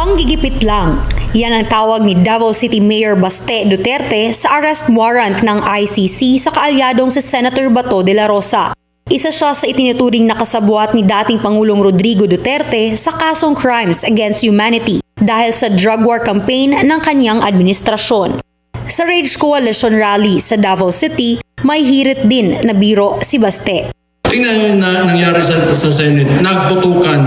Panggigipit lang. Yan ang tawag ni Davao City Mayor Baste Duterte sa arrest warrant ng ICC sa kaalyadong si Senator Bato de la Rosa. Isa siya sa itinuturing na kasabwat ni dating Pangulong Rodrigo Duterte sa kasong crimes against humanity dahil sa drug war campaign ng kanyang administrasyon. Sa Rage Coalition rally sa Davao City, may hirit din na biro si Baste. Tingnan na nangyari sa Senate, nagputukan.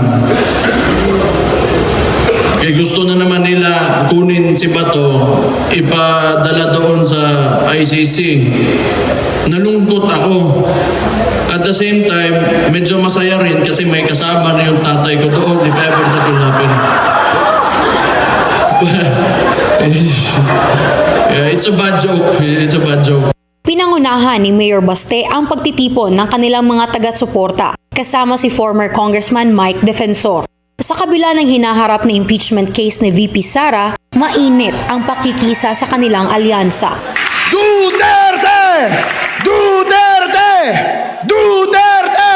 Eh, gusto na naman nila kunin si Bato, ipadala doon sa ICC. Nalungkot ako. At the same time, medyo masaya rin kasi may kasama na yung tatay ko doon if ever that will happen. Yeah, it's a bad joke. It's a bad joke. Pinangunahan ni Mayor Baste ang pagtitipon ng kanilang mga taga-suporta kasama si former Congressman Mike Defensor. Sa kabila ng hinaharap na impeachment case ni VP Sara, mainit ang pakikisa sa kanilang alyansa. Duterte! Duterte! Duterte!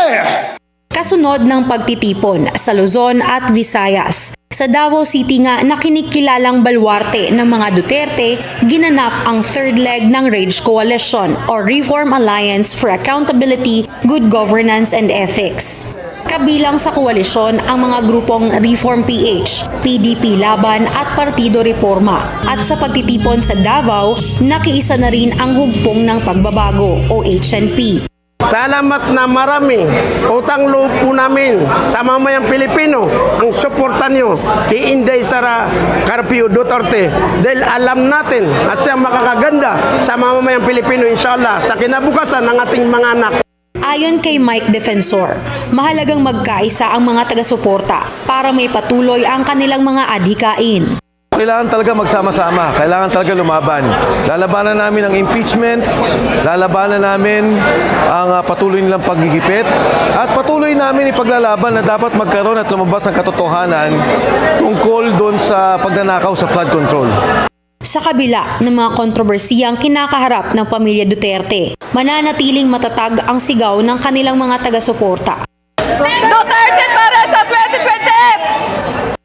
Kasunod ng pagtitipon sa Luzon at Visayas, sa Davao City nga na kinikilalang balwarte ng mga Duterte, ginanap ang third leg ng Rage Coalition o Reform Alliance for Accountability, Good Governance and Ethics. Kabilang sa koalisyon ang mga grupong Reform PH, PDP Laban at Partido Reforma. At sa pagtitipon sa Davao, nakiisa na rin ang Hugpong ng Pagbabago o HNP. Salamat na marami. Utang loob po namin sa mamayang Pilipino ang suporta nyo kay Inday Sara Carpio Duterte dahil alam natin na siya makakaganda sa mamamayang Pilipino inshallah sa kinabukasan ng ating mga anak. Ayon kay Mike Defensor, mahalagang magkaisa ang mga taga-suporta para may patuloy ang kanilang mga adhikain. Kailangan talaga magsama-sama, kailangan talaga lumaban. Lalabanan namin ang impeachment, lalabanan namin ang patuloy nilang paggigipit, at patuloy namin ipaglalaban na dapat magkaroon at lumabas ng katotohanan tungkol doon sa pagnanakaw sa flood control. Sa kabila ng mga kontrobersiyang kinakaharap ng pamilya Duterte, mananatiling matatag ang sigaw ng kanilang mga taga-suporta. Duterte para sa 2028!